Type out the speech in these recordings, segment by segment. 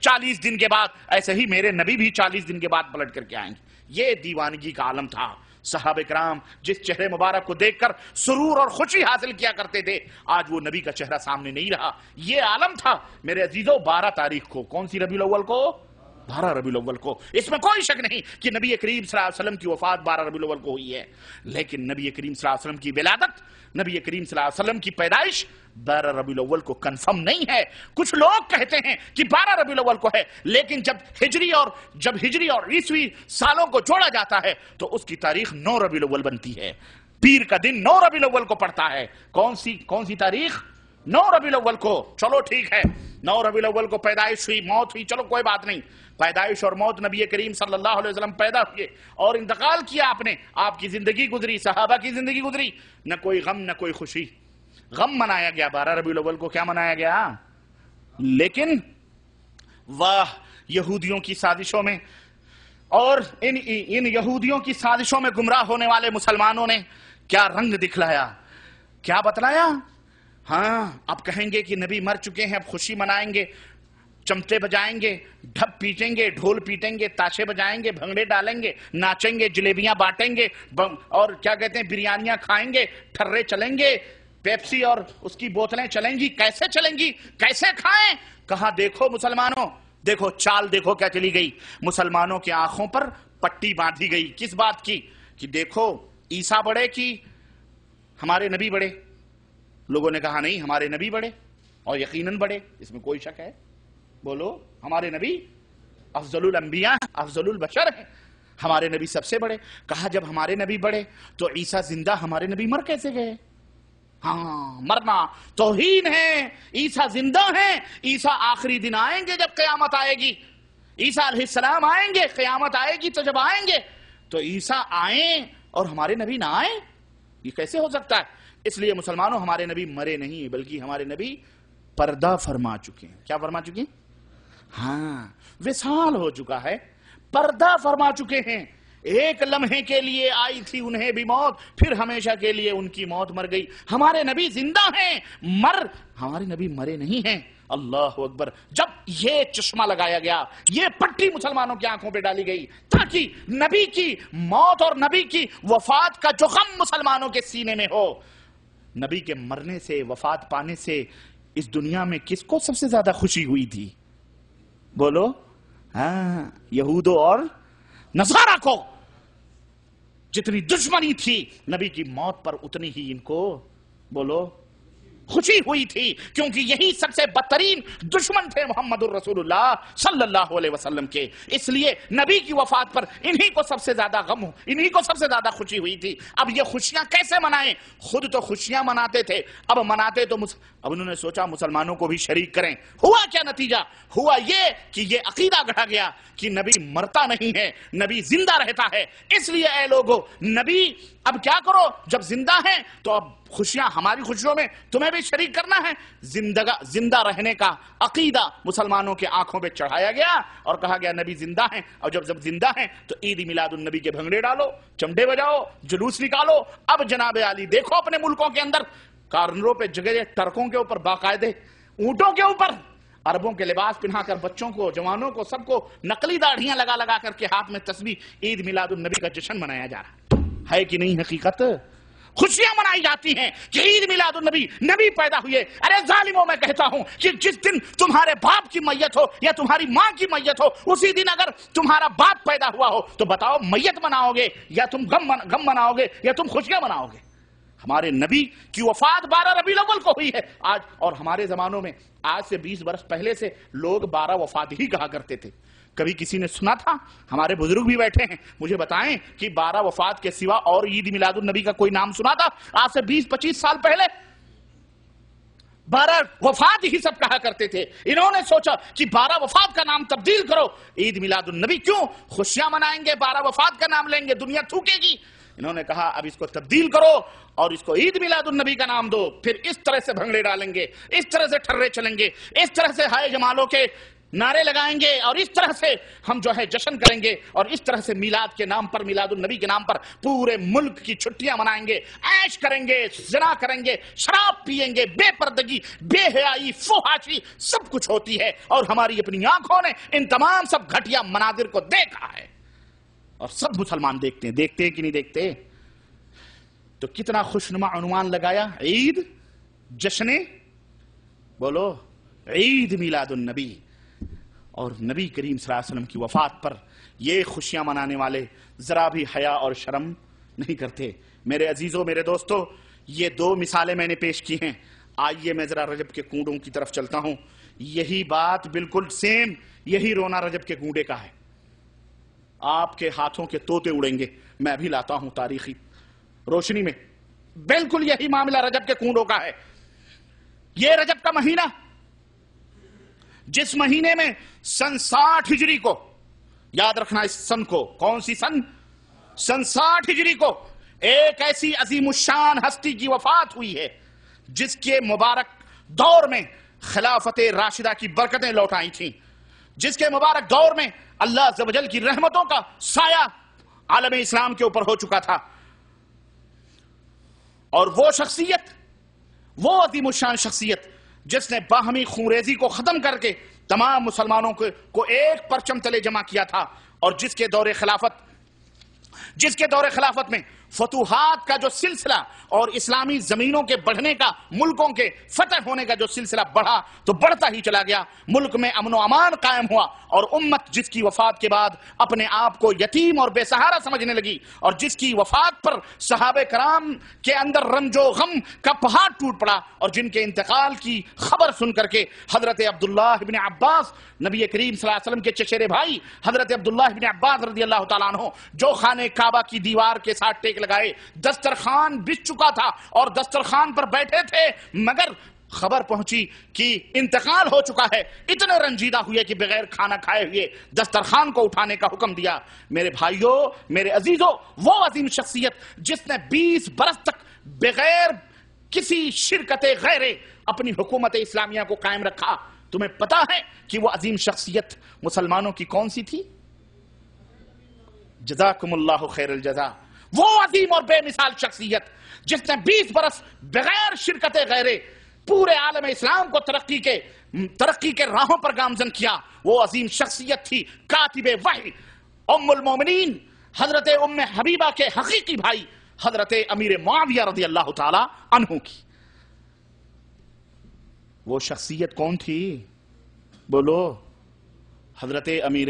40 دن کے بعد ایسے ہی میرے نبی بھی 40 دن کے بعد پلٹ کر کے آئیں گے۔ یہ دیوانگی کا عالم تھا۔ صحابہ کرام جس چہرے مبارک کو دیکھ کر سرور اور خوشی حاصل کیا کرتے تھے، آج وہ نبی کا چہرہ سامنے نہیں رہا۔ یہ عالم تھا میرے عزیزو 12 تاریخ کو۔ کون سی ربیع الاول کو؟ 12 ربیع الاول کو۔ اس میں کوئی شک نہیں کہ نبی کریم صلی اللہ علیہ وسلم کی وفات 12 ربیع الاول کو ہوئی ہے، لیکن نبی کریم صلی اللہ علیہ وسلم کی ولادت، نبی کریم صلی اللہ علیہ وسلم کی پیدائش 12 ربیع الاول کو کنفرم نہیں ہے۔ کچھ لوگ کہتے ہیں کہ 12 ربیع الاول کو ہے، لیکن جب ہجری اور عیسوی سالوں کو جوڑا جاتا ہے تو اس کی تاریخ 9 ربیع الاول بنتی ہے۔ پیر کا دن 9 ربیع الاول کو پڑتا ہے۔ کون سی تاریخ؟ 9 ربیع الاول کو۔ چلو ٹھیک ہے، 9 ربیع الاول کو پیدائش ہوئی، موت ہوئی، چلو کوئی بات نہیں۔ پیدائش اور موت، نبی کریم صلی اللہ علیہ وسلم پیدا ہوئے اور انتقال کیا آپ نے، آپ کی زندگی گزری، صحابہ کی زندگی گزری، نہ کوئی غم نہ کوئی خوشی۔ غم منایا گیا 12 ربیع الاول کو، کیا منایا گیا؟ لیکن واہ یہودیوں کی سازشوں میں اور ان یہودیوں کی سازشوں میں گمراہ ہونے والے مسلمانوں نے کیا رنگ دکھلایا، کیا بتلایا؟ ہاں اب کہیں گے کہ نبی مر چکے ہیں، اب خوشی منائیں گے، چمٹے بجائیں گے، ڈھپ پیٹیں گے، ڈھول پیٹیں گے، تاشے بجائیں گے، بھنگڑے ڈالیں گے، ناچیں گے، جلیبیاں بانٹیں گے، اور کیا کہتے ہیں بریانیاں کھائیں گے، ٹھرے چلیں گے، پیپسی اور اس کی بوتلیں چلیں گی۔ کیسے چلیں گی؟ کیسے کھائیں؟ کہا دیکھو مسلمانوں، دیکھو چال دیکھو کیا چلی گئی۔ مسلمانوں کی آنکھوں پر پٹی باندھی گئی، کس بات کی؟ کہ دیکھو عیسیٰ بڑے کی ہمارے نبی بڑے؟ لوگوں نے کہا نہیں، ہمارے نبی بڑے، اور یقیناً بڑے، اس میں کوئی شک ہے؟ بولو، ہمارے نبی افضل الانبیاء افضل البشر ہیں، ہمارے نبی سب سے بڑے۔ کہا جب ہمارے نبی بڑے تو عیسیٰ زندہ، ہمارے نبی مر کیسے گئے؟ ہاں مرنا توہین ہے، عیسیٰ زندہ ہیں، عیسیٰ آخری دن آئیں گے جب قیامت آئے گی، عیسیٰ علیہ السلام آئیں گے، قیامت آئے گی تو جب آئیں گے تو عیسیٰ آئیں اور ہمارے نبی نہ آئیں، یہ کیسے ہو سکتا ہے؟ اس لیے مسلمانوں ہمارے نبی مرے نہیں، بلکہ ہمارے نبی پردہ فرما چکے ہیں۔ کیا فرما چکے ہیں؟ ہاں وصال ہو چکا ہے، پردہ فرما چکے ہیں۔ ایک لمحے کے لیے آئی تھی انہیں بھی موت، پھر ہمیشہ کے لیے ان کی موت مر گئی۔ ہمارے نبی زندہ ہیں، ہمارے نبی مرے نہیں ہیں۔ اللہ اکبر۔ جب یہ چشمہ لگایا گیا، یہ پٹی مسلمانوں کی آنکھوں پہ ڈالی گئی تاکہ نبی کی موت اور نبی کی وفات کا جو غم مسلمانوں کے سینے میں ہو۔ نبی کے مرنے سے، وفات پانے سے اس دنیا میں کس کو سب سے زیادہ خوشی ہوئی تھی؟ بولو۔ ہاں یہودوں اور نصارہ کو جتنی دشمنی تھی نبی کی موت پر، اتنی ہی ان کو بولو خوشی ہوئی تھی، کیونکہ یہی سب سے بدترین دشمن تھے محمد الرسول اللہ صلی اللہ علیہ وسلم کے۔ اس لیے نبی کی وفات پر انہی کو سب سے زیادہ غم ہو، انہی کو سب سے زیادہ خوشی ہوئی تھی۔ اب یہ خوشیاں کیسے منائیں؟ خود تو خوشیاں مناتے تھے، اب مناتے تو اب انہوں نے سوچا مسلمانوں کو بھی شریک کریں۔ ہوا کیا نتیجہ؟ ہوا یہ کہ یہ عقیدہ گڑھا گیا کہ نبی مرتا نہیں ہے، نبی زندہ رہتا ہے۔ اس لیے اے لوگو، نبی اب کیا کرو، جب زندہ ہیں تو اب خوشیاں ہماری خوشیوں میں تمہیں بھی شریک کرنا ہے۔ زندہ رہنے کا عقیدہ مسلمانوں کے آنکھوں پہ چڑھایا گیا اور کہا گیا نبی زندہ ہیں، اور جب زندہ ہیں تو عید میلاد النبی کے بھنگڑے ڈالو، چمڑے بجاؤ، جلوس نکالو۔ اب جناب علی دیکھو اپنے ملکوں کے اندر کارنروں پہ جگہ، ٹرکوں کے اوپر باقاعدے، اونٹوں کے اوپر عربوں کے لباس پہنا کر بچوں کو، جوانوں کو، سب کو نقلی داڑھیاں لگا کر کے ہاتھ میں تسبیح، عید میلاد النبی کا جشن منایا جا رہا ہے کہ نہیں؟ حقیقت خوشیاں منائی جاتی ہیں کہ عید میلاد النبی، نبی پیدا ہوئے۔ ارے ظالموں، میں کہتا ہوں کہ جس دن تمہارے باپ کی میت ہو یا تمہاری ماں کی میت ہو، اسی دن اگر تمہارا باپ پیدا ہوا ہو تو بتاؤ میت مناؤ گے یا تم غم مناؤ گے یا تم خوشیاں مناؤ گے؟ ہمارے نبی کی وفات 12 ربیع الاول کو ہوئی ہے آج، اور ہمارے زمانوں میں آج سے 20 برس پہلے سے لوگ 12 وفات ہی کہا کرتے تھے۔ کبھی کسی نے سنا تھا؟ ہمارے بزرگ بھی بیٹھے ہیں، مجھے بتائیں کہ 12 وفات کے سوا اور عید میلاد النبی کا کوئی نام سنا تھا آج سے 20-25 سال پہلے؟ 12 وفات ہی سب کہا کرتے تھے۔ انہوں نے سوچا کہ 12 وفات کا نام تبدیل کرو، عید میلاد النبی کیوں؟ خوشیاں منائیں گے، 12 وفات کا نام لیں گے، دنیا تھوکے گی۔ انہوں نے کہا اب اس کو تبدیل کرو اور اس کو عید میلاد النبی کا نام دو، پھر اس طرح سے بھنگڑے ڈالیں گے، اس طرح سے ٹھرے چلیں گے، اس طرح سے ہائے جمالوں کے نعرے لگائیں گے اور اس طرح سے ہم جو ہے جشن کریں گے اور اس طرح سے میلاد کے نام پر، میلاد النبی کے نام پر پورے ملک کی چھٹیاں منائیں گے، عیش کریں گے، زنا کریں گے، شراب پیئیں گے، بے پردگی، بے حیائی، فحاشی سب کچھ ہوتی ہے، اور ہماری اپنی آنکھوں نے ان تمام سب گھٹیا مناظر کو دیکھا ہے، اور سب مسلمان دیکھتے ہیں کہ نہیں دیکھتے؟ تو کتنا خوشنما عنوان لگایا، عید، جشن، بولو عید میلاد النبی، اور نبی کریم صلی اللہ علیہ وسلم کی وفات پر یہ خوشیاں منانے والے ذرا بھی حیا اور شرم نہیں کرتے۔ میرے عزیزوں، میرے دوستو، یہ دو مثالیں میں نے پیش کی ہیں۔ آئیے میں ذرا رجب کے کنڈوں کی طرف چلتا ہوں۔ یہی بات بالکل سیم، یہی رونا رجب کے کنڈے کا ہے۔ آپ کے ہاتھوں کے طوطے اڑیں گے، میں بھی لاتا ہوں تاریخی روشنی میں، بالکل یہی معاملہ رجب کے کنڈوں کا ہے۔ یہ رجب کا مہینہ، جس مہینے میں سن 60 ہجری کو، یاد رکھنا اس سن کو، کون سی سن؟ سن 60 ہجری کو ایک ایسی عظیم الشان ہستی کی وفات ہوئی ہے جس کے مبارک دور میں خلافت راشدہ کی برکتیں لوٹ آئی تھیں، جس کے مبارک دور میں اللہ عز و جل کی رحمتوں کا سایہ عالم اسلام کے اوپر ہو چکا تھا، اور وہ شخصیت، وہ عظیم الشان شخصیت جس نے باہمی خونریزی کو ختم کر کے تمام مسلمانوں کو ایک پرچم تلے جمع کیا تھا، اور جس کے دور خلافت میں فتوحات کا جو سلسلہ اور اسلامی زمینوں کے بڑھنے کا، ملکوں کے فتح ہونے کا جو سلسلہ بڑھا تو بڑھتا ہی چلا گیا، ملک میں امن و امان قائم ہوا، اور امت جس کی وفات کے بعد اپنے آپ کو یتیم اور بے سہارا سمجھنے لگی، اور جس کی وفات پر صحابہ کرام کے اندر رنج و غم کا پہاڑ ٹوٹ پڑا، اور جن کے انتقال کی خبر سن کر کے حضرت عبداللہ ابن عباس، نبی کریم صلی اللہ علیہ وسلم کے چچیرے بھائی حضرت عبداللہ ابن عباس رضی اللہ تعالیٰ عنہ، جو خانہ کعبہ کی دیوار کے ساتھ ٹیک لگائے، دسترخوان بچھ چکا تھا اور دسترخوان پر بیٹھے تھے، مگر خبر پہنچی کہ انتقال ہو چکا ہے، اتنے رنجیدہ ہوئے کہ بغیر کھانا کھائے ہوئے دسترخوان کو اٹھانے کا حکم دیا۔ میرے بھائیوں، میرے عزیزوں، وہ عظیم شخصیت جس نے 20 برس تک بغیر کسی شرکت غیرے اپنی حکومت اسلامیہ کو قائم رکھا، تمہیں پتا ہے کہ وہ عظیم شخصیت مسلمانوں کی کون سی تھی؟ جزاکم اللہ خیر الجزا۔ وہ عظیم اور بے مثال شخصیت جس نے 20 برس بغیر شرکت غیرے پورے عالم اسلام کو ترقی کے راہوں پر گامزن کیا، وہ عظیم شخصیت تھی کاتب وحی، ام المومنین حضرت ام حبیبہ کے حقیقی بھائی حضرت امیر معاویہ رضی اللہ تعالی عنہ کی۔ وہ شخصیت کون تھی؟ بولو، حضرت امیر۔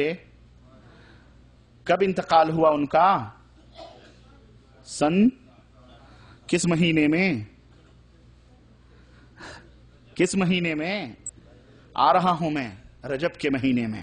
کب انتقال ہوا ان کا؟ سن کس مہینے میں؟ کس مہینے میں؟ آ رہا ہوں میں، رجب کے مہینے میں۔